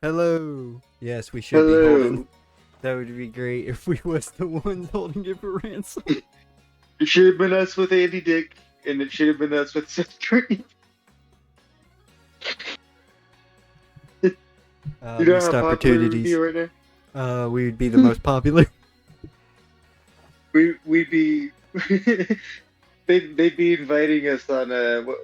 Hello. Yes, we should be Hello. holding. That would be great if we was the ones holding it for ransom. It should have been us with Andy Dick, and it should have been us with Seth Green. You know Missed how popular we'd be opportunities. right now? We would be the most popular. We'd be they'd be inviting us on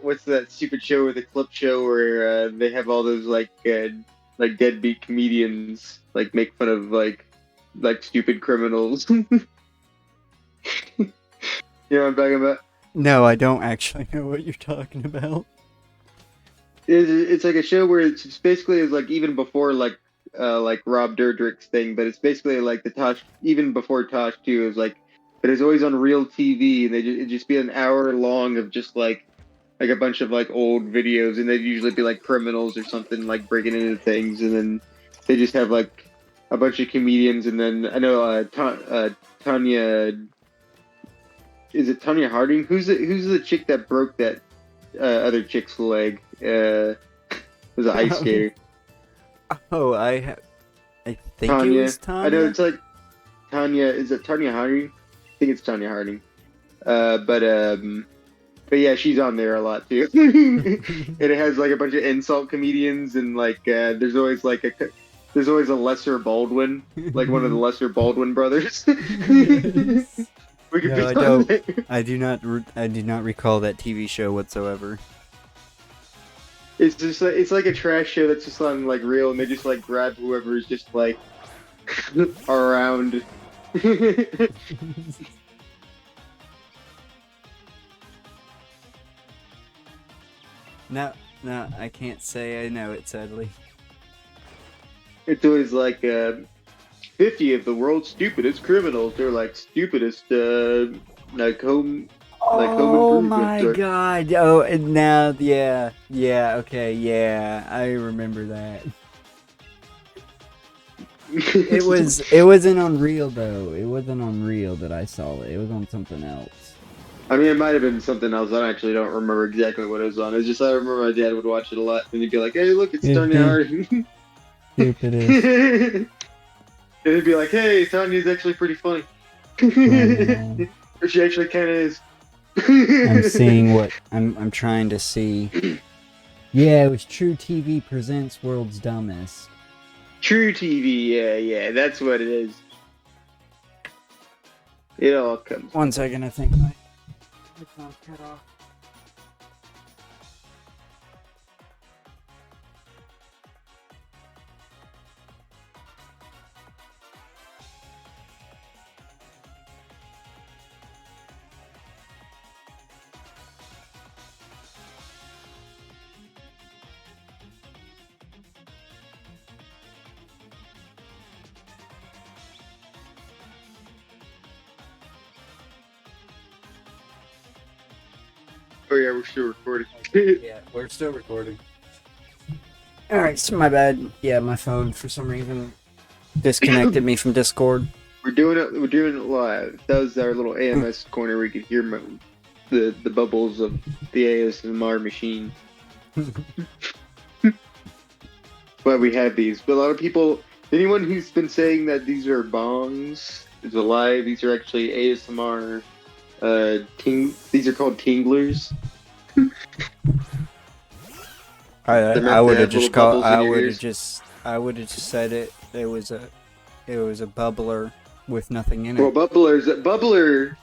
what's that stupid show or the clip show where they have all those like deadbeat comedians like make fun of like stupid criminals. You know what I'm talking about? No, I don't actually know what you're talking about. It's like a show where it's basically like even before like Rob Dyrdek's thing, but it's basically like the Tosh even before Tosh too is like, but it's always on real TV and it'd just be an hour long of just like a bunch of like old videos and they'd usually be like criminals or something like breaking into things and then they just have like a bunch of comedians and then I know Tanya, is it Tanya Harding? Who's the chick that broke that other chick's leg? Was an ice skater. Oh, I think Tanya. it was Tanya. I know it's like Tanya. Is it Tanya Harding? I think it's Tanya Harding. But yeah, she's on there a lot too. And it has like a bunch of insult comedians and like there's always a lesser Baldwin, like one of the lesser Baldwin brothers. Yes. We could No, be I on don't. there. I do not recall that TV show whatsoever. It's just like, it's like a trash show that's just on like real, and they just like grab whoever's just like around. No, I can't say I know it, sadly. It's always like 50 of the world's stupidest criminals. They're like stupidest like home Oh improvement. my Or, god! Oh, and now, yeah, okay, yeah, I remember that. It wasn't on Reel though. It wasn't on Reel that I saw it. It was on something else. I mean, it might have been something else. I actually don't remember exactly what it was on. It's just I remember my dad would watch it a lot, and he'd be like, "Hey, look, it's Tanya Harding." Stupidest. And he'd be like, "Hey, Tanya's actually pretty funny." Or she actually kind of is. I'm seeing what I'm trying to see. Yeah, it was True TV presents World's Dumbest. True TV, yeah, that's what it is. It all comes. 1 second, I think my headphones cut off. Oh yeah, we're still recording. Yeah, we're still recording. Alright, so my bad. Yeah, my phone for some reason disconnected me from Discord. We're doing it live. That was our little AMS corner where you could hear the bubbles of the ASMR machine. Why we have these. But a lot of people, anyone who's been saying that these are bongs is a lie. These are actually ASMR. These are called tinglers. I would have just called. I would have ears. just said it. It was a bubbler with nothing in it. Well, bubbler.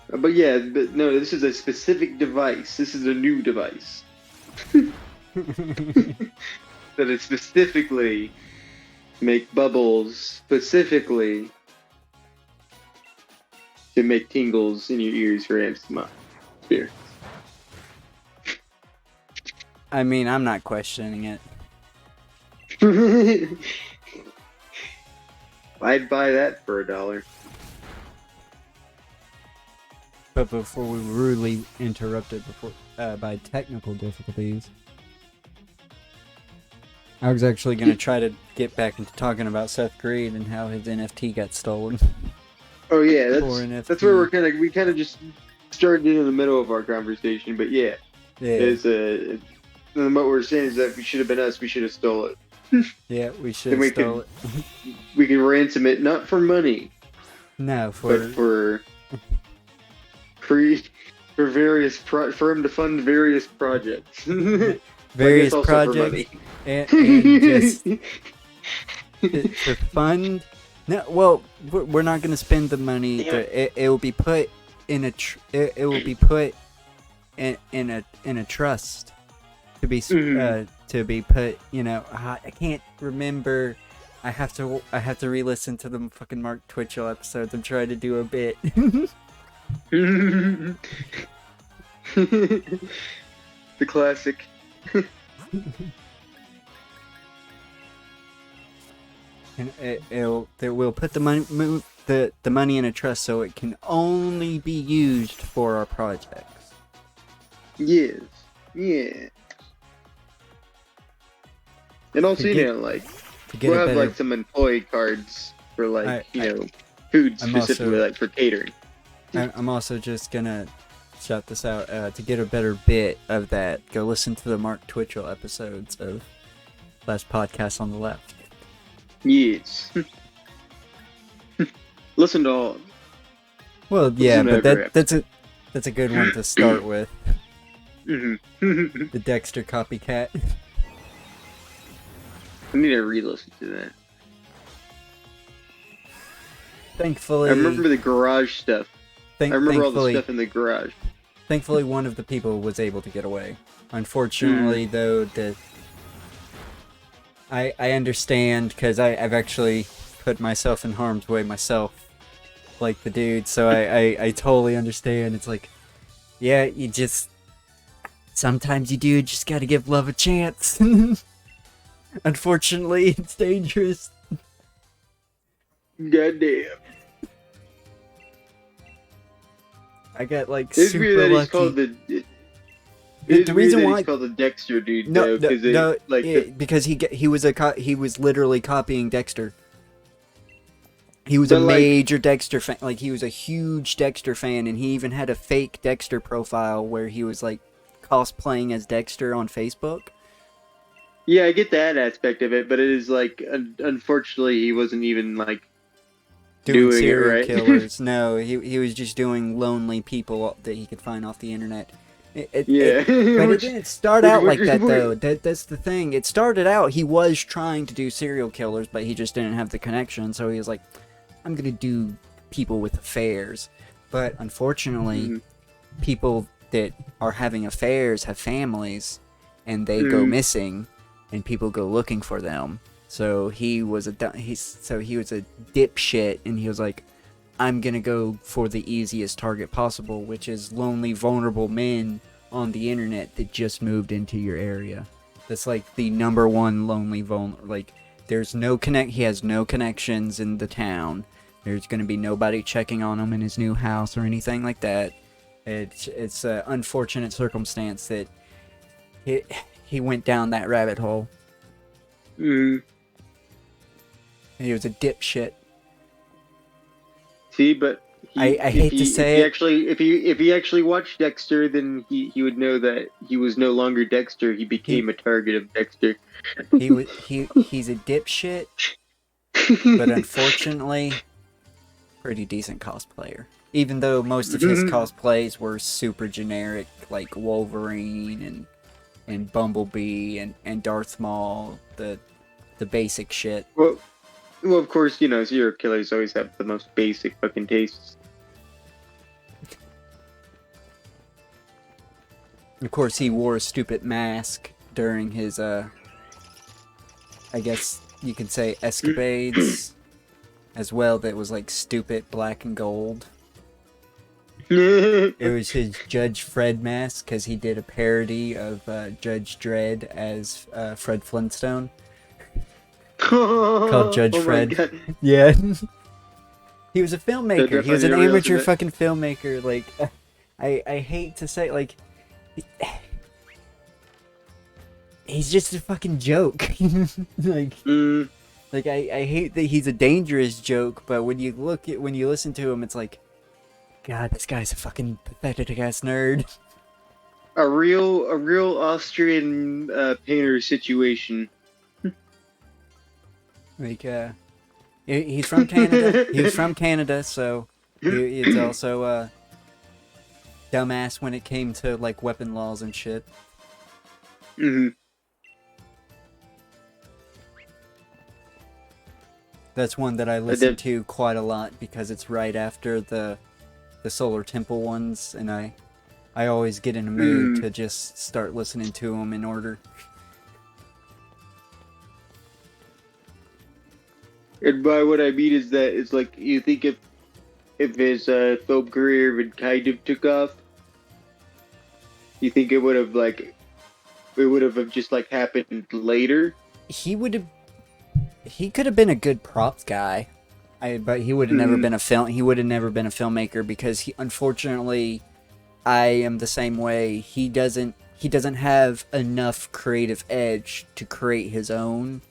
But yeah, but no, this is a specific device. This is a new device that is specifically make bubbles specifically to make tingles in your ears for ASMR. Here. I mean, I'm not questioning it. I'd buy that for $1. But before we were rudely interrupted by technical difficulties, I was actually going to try to get back into talking about Seth Green and how his NFT got stolen. Oh yeah, Poor NFT. that's where we kind of just started in the middle of our conversation. But yeah, Yeah. is what we're saying is that if it should have been us, we should have stole it. Yeah, we should Then have we stole could it. we could ransom it not for money, No, but for for for him to fund various projects. Well, I guess various also for money. projects and just to fund. No, well, we're not going to spend the money. Damn It will be put in a it will be put in a trust to be put. You know, I can't remember. I have to re-listen to the fucking Mark Twitchell episodes. I'm trying to do a bit. The classic. And we'll put the money in a trust so it can only be used for our projects. Yes. Yeah. And also, like, we'll have like some employee cards for like, food specifically, like for catering. I'm also just gonna shout this out to get a better bit of that. Go listen to the Mark Twitchell episodes of Last Podcast on the Left. Yes. Listen to all. Well, yeah, but that's a good one to start with. Mm-hmm. The Dexter copycat. I need to re-listen to that. Thankfully, I remember the garage stuff. I remember all the stuff in the garage. Thankfully, one of the people was able to get away. Unfortunately, though, I understand because I've actually put myself in harm's way myself, like the dude. So I totally understand. It's like, yeah, sometimes you do just gotta give love a chance. Unfortunately, it's dangerous. Goddamn. I got like it's super weird that lucky. He's called the reason why he's called the Dexter dude, no, though, because he was literally copying Dexter. He was a major Dexter fan. Like, he was a huge Dexter fan, and he even had a fake Dexter profile where he was like cosplaying as Dexter on Facebook. Yeah, I get that aspect of it, but it is like, unfortunately, he wasn't even like doing serial it right. killers. No, he was just doing lonely people that he could find off the internet. But it didn't start out like that, though. That's the thing. It started out, he was trying to do serial killers, but he just didn't have the connection, so he was like, I'm gonna do people with affairs. But unfortunately, people that are having affairs have families, and they go missing, and people go looking for them. So he was a dipshit, and he was like, I'm gonna go for the easiest target possible, which is lonely, vulnerable men on the internet that just moved into your area. That's like the number one lonely like, there's no he has no connections in the town. There's gonna be nobody checking on him in his new house or anything like that. It's an unfortunate circumstance that he went down that rabbit hole. He was a dipshit. See, but I hate to say it. If he actually watched Dexter, then he would know that he was no longer Dexter. He became a target of Dexter. He's a dipshit, but unfortunately, pretty decent cosplayer. Even though most of his cosplays were super generic, like Wolverine and Bumblebee and Darth Maul, the basic shit. Well, of course, serial killers always have the most basic fucking tastes. Of course, he wore a stupid mask during his, I guess you could say, escapades as well, that was like stupid black and gold. It was his Judge Fred mask, because he did a parody of Judge Dredd as Fred Flintstone. Called Judge Fred. Yeah. He was a filmmaker. He was an amateur fucking filmmaker. Like, I hate to say, like, he's just a fucking joke. Like, I hate that he's a dangerous joke, but when you listen to him, it's like, God, this guy's a fucking pathetic ass nerd. A real Austrian painter situation. Like, he's from Canada. He was from Canada, so it's also dumbass when it came to like weapon laws and shit. Hmm. That's one that I listen to quite a lot because it's right after the Solar Temple ones, and I always get in a mood to just start listening to them in order. And by what I mean is that it's like you think if his film career would kind of took off, you think it would have just like happened later. He could have been a good props guy, but he would have never been a film. He would have never been a filmmaker because unfortunately, I am the same way. He doesn't have enough creative edge to create his own.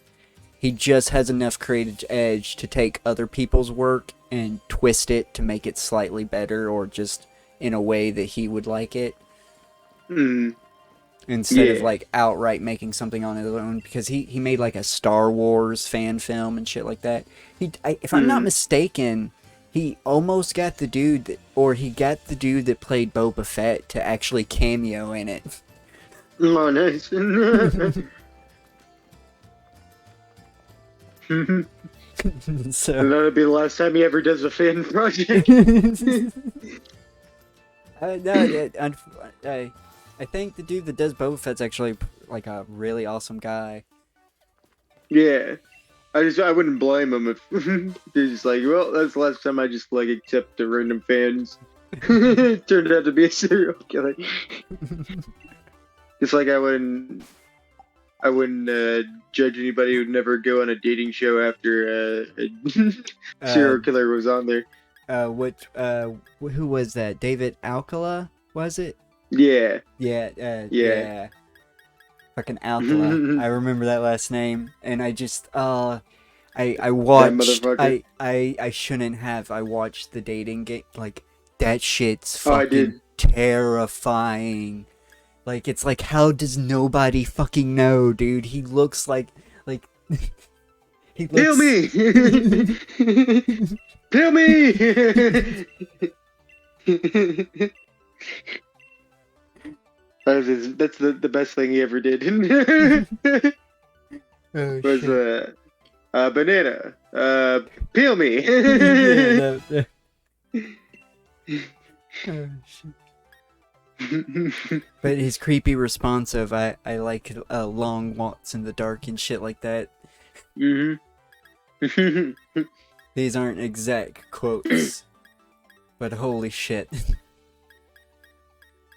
He just has enough creative edge to take other people's work and twist it to make it slightly better or just in a way that he would like it. Instead of like outright making something on his own, because he made like a Star Wars fan film and shit like that. If I'm not mistaken, he almost got the dude that played Boba Fett to actually cameo in it. Oh, nice. So that'll be the last time he ever does a fan project. I think the dude that does Boba Fett's actually like a really awesome guy. Yeah, I wouldn't blame him if they're just like, well, that's the last time I just like accept the random fans. Turned out to be a serial killer. Just like I wouldn't judge anybody who'd never go on a dating show after a serial killer was on there. Who was that? David Alcala, was it? Yeah. Yeah. Fucking Alcala. I remember that last name, and I just I watched. I shouldn't have. I watched the dating game. Like that shit's fucking terrifying. Like it's like, how does nobody fucking know, dude? He looks like he looks. Kill me! Kill me! That's the best thing he ever did. Was banana. Peel me. But his creepy responsive, I like long walks in the dark and shit like that. These aren't exact quotes, but holy shit.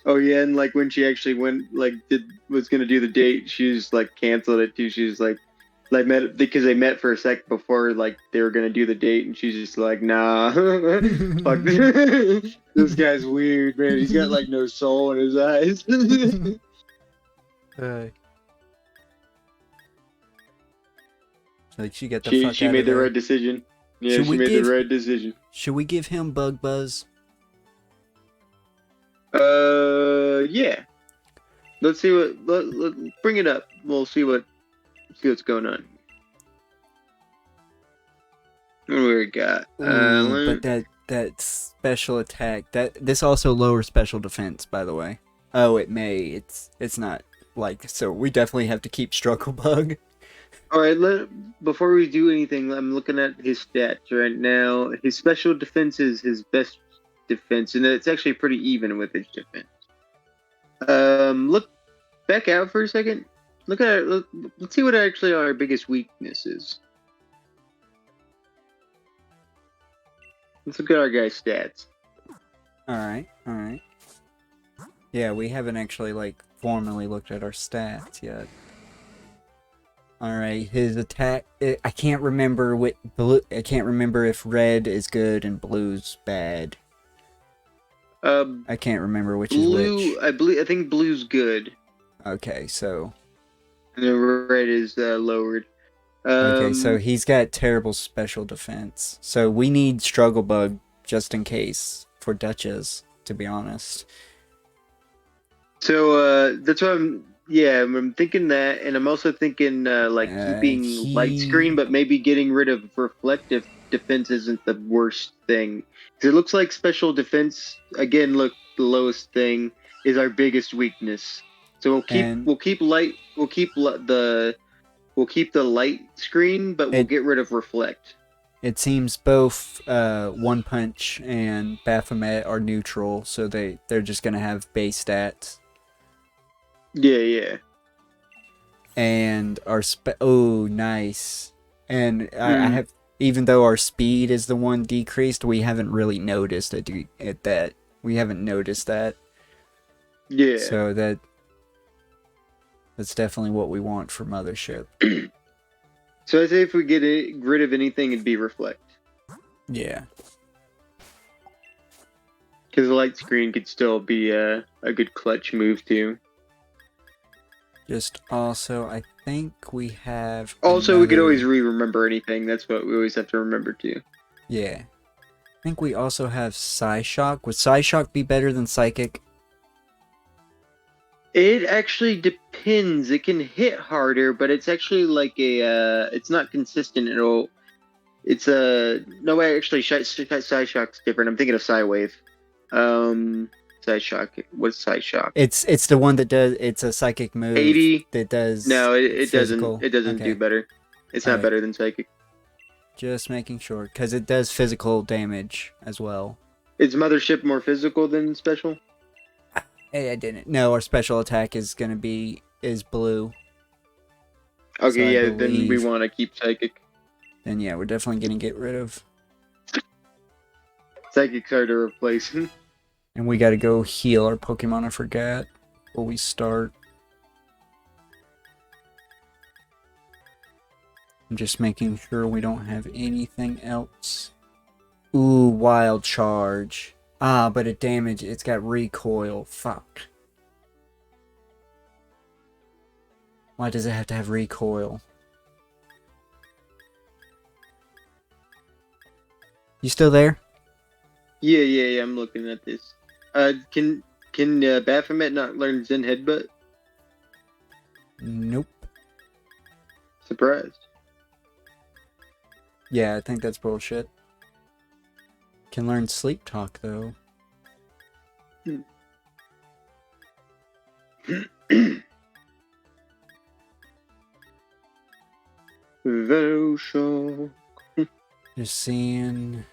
Oh yeah, and like when she actually was gonna do the date, she just like canceled it too. She was like met because they met for a sec before like they were gonna do the date, and she's just like, nah, fuck this guy's weird, man. He's got like no soul in his eyes. Like she got the fuck she out made of the there. right decision. Yeah, she made the right decision. Should we give him Bug Buzz? Yeah. Let's see let bring it up. We'll see what's going on. What do we got? But that special attack, this also lowers special defense, by the way. Oh, it may. It's not like, so we definitely have to keep Struggle Bug. All right, before we do anything, I'm looking at his stats right now. His special defense is his best defense, and it's actually pretty even with his defense. Look back out for a second. Look at it. Let's see what actually our biggest weakness is. Let's look at our guy's stats. All right. Yeah, we haven't actually like formally looked at our stats yet. All right, his attack. I can't remember what blue. I can't remember if red is good and blue's bad. I can't remember which is which. I think blue's good. Okay, so. And then red is lowered. Okay, so he's got terrible special defense. So we need Struggle Bug just in case for Duchess, to be honest. So that's why Yeah, I'm thinking that, and I'm also thinking like keeping light screen, He but maybe getting rid of reflective defense isn't the worst thing. 'Cause it looks like special defense again. Look, the lowest thing is our biggest weakness. So and we'll keep the light screen, but we'll it get rid of reflect. it seems both One Punch and Baphomet are neutral, so they're just gonna have base stats. Yeah, yeah. And our oh nice, and I Mm, have, even though our speed is the one decreased, we haven't really noticed at that. We haven't noticed that, yeah. so that's definitely what we want for Mothership. So I say if we rid of anything, it'd be reflect. Yeah. Because the light screen could still be a good clutch move too. Just also, I think we have Also, we could always another. remember anything. That's what we always have to remember too. Yeah. I think we also have Psyshock. Would Psyshock be better than Psychic? It actually depends. It can hit harder, but it's actually like it's not consistent. It's a no way. Actually, Psyshock's different. I'm thinking of Psywave. Um, Psyshock. What's Psyshock? It's the one that does. It's a psychic move 80. that does No, it doesn't. physical. It doesn't do Okay. better. It's All not right. better than Psychic. Just making sure, because it does physical damage as well. Is Mothership more physical than special? Hey, I didn't. No, our special attack is blue. So Okay, I yeah. Then we believe. want to keep Psychic. Then yeah, we're definitely gonna get rid of. Psychic's hard to replace. And we gotta go heal our Pokemon. I forgot before we start. I'm just making sure we don't have anything else. Ooh, Wild Charge. Ah, but it's got recoil. Fuck. Why does it have to have recoil? You still there? Yeah. I'm looking at this. Can Baphomet not learn Zen Headbutt? Nope. Surprised. Yeah, I think that's bullshit. Can learn Sleep Talk, though. Vershock. Just seeing.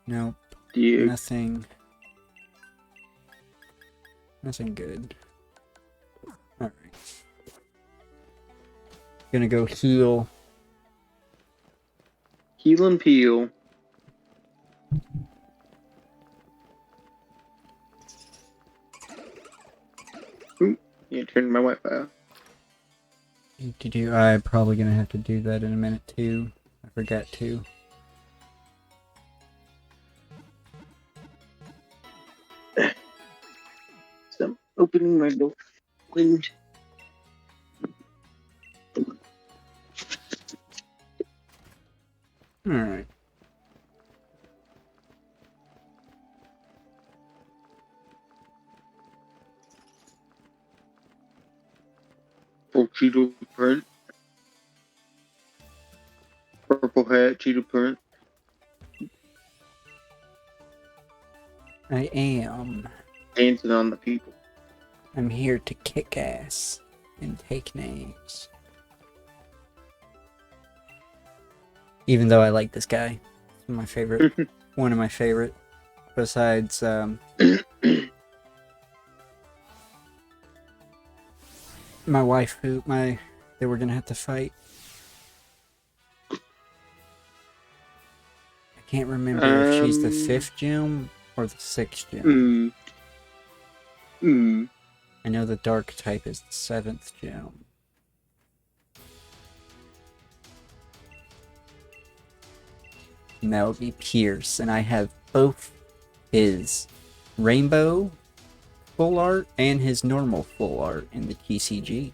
Nope. Yeah. Nothing. Nothing good. Alright. Gonna go heal. Heal and peel. Ooh, yeah, turn my Wi-Fi off. I'm probably gonna have to do that in a minute too. I forgot to. So I'm opening my door. Wind. Alright. Full Cheeto print. Purple hat, Cheeto print. I am. Dancing on the people. I'm here to kick ass and take names. Even though I like this guy. He's my favorite. One of my favorite. Besides, my wife, they were gonna have to fight. I can't remember if she's the 5th gym or the 6th gym. I know the dark type is the 7th gym. And that would be Pierce, and I have both his rainbow full art and his normal full art in the TCG.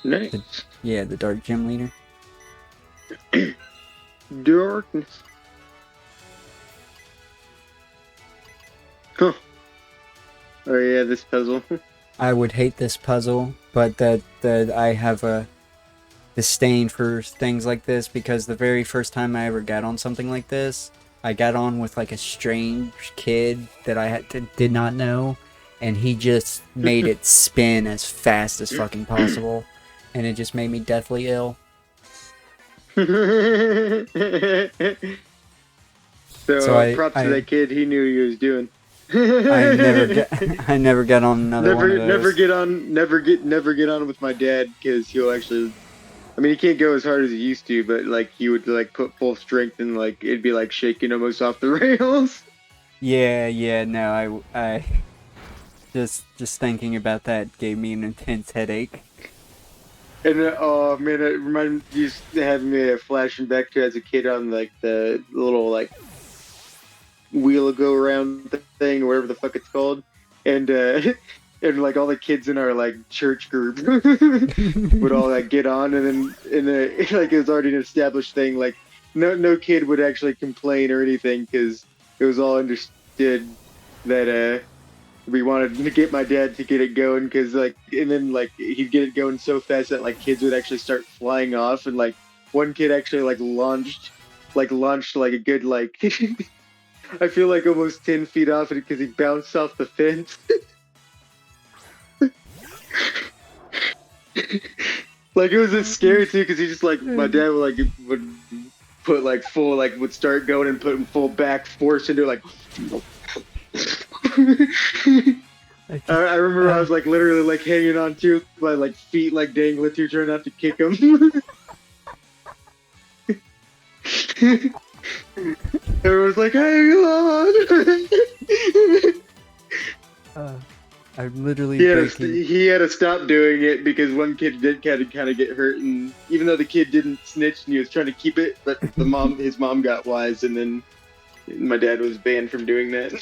Nice. The dark gym leader. Darkness. Huh. Oh yeah, this puzzle. I would hate this puzzle, but that I have a disdain for things like this because the very first time I ever got on something like this, I got on with like a strange kid that did not know, and he just made it spin as fast as fucking possible, and it just made me deathly ill. So So props to that kid. He knew what he was doing. I never got on another one of those. Never get on with my dad because he'll actually. I mean, he can't go as hard as he used to, but like he would like put full strength and like it'd be like shaking almost off the rails. Yeah, no, I just thinking about that gave me an intense headache. And oh man, it used to have me flashing back to as a kid on like the little like wheel go around thing or whatever the fuck it's called, and and like all the kids in our like church group would all like get on, and then like it was already an established thing. Like no kid would actually complain or anything because it was all understood that we wanted to get my dad to get it going because like and then like he'd get it going so fast that like kids would actually start flying off, and like one kid actually like launched like a good like I feel like almost 10 feet off it because he bounced off the fence. Like it was just scary too because he just like my dad would put like full like would start going and put him full back force into like I remember I was like literally like hanging on to my like feet like dangling to trying not to kick him. Everyone's like, hang on. I'm literally he had to stop doing it because one kid did kind of get hurt, and even though the kid didn't snitch and he was trying to keep it, but his mom got wise, and then my dad was banned from doing that.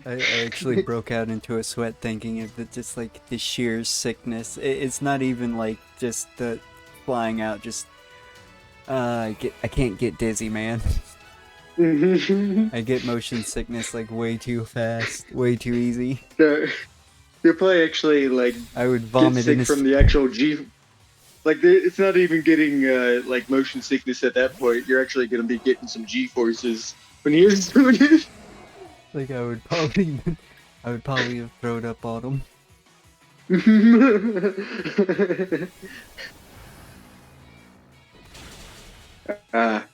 I actually broke out into a sweat thinking of just like the sheer sickness. It's not even like just the flying out. Just I can't get dizzy, man. I get motion sickness like way too fast, way too easy. So, you'll probably actually like I would vomit get sick from the actual G. Like it's not even getting like motion sickness at that point. You're actually gonna be getting some G forces when you're doing it. Like I would probably have thrown up on them.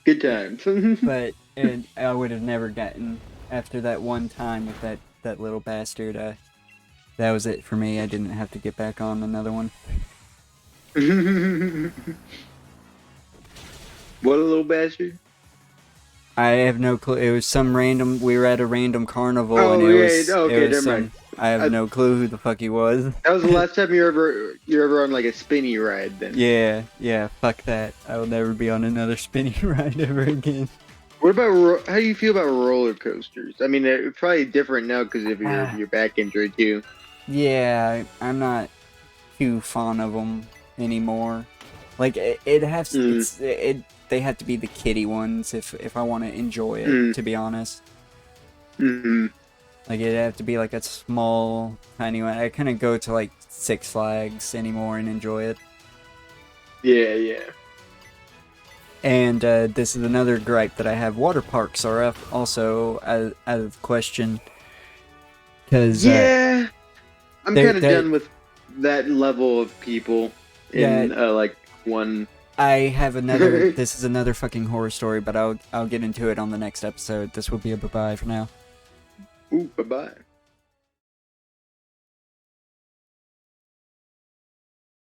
Good times. But and I would have never gotten after that one time with that little bastard. That was it for me. I didn't have to get back on another one. What a little bastard? I have no clue. It was some random. We were at a random carnival, and it was. Okay, it was never mind. I have no clue who the fuck he was. That was the last time you ever on like a spinny ride, then. Yeah. Fuck that. I will never be on another spinny ride ever again. What about how do you feel about roller coasters? I mean, they're probably different now because of your back injury too. Yeah, I'm not too fond of them anymore. Like it has to, they have to be the kiddie ones if I want to enjoy it. To be honest. Mm-hmm. Like it'd have to be like a small, tiny one. I couldn't go to like Six Flags anymore and enjoy it. Yeah. And this is another gripe that I have. Water parks are also out of question. Cause I'm kind of done with that level of people in like one. I have another. This is another fucking horror story, but I'll get into it on the next episode. This will be a bye-bye for now. Ooh, bye-bye.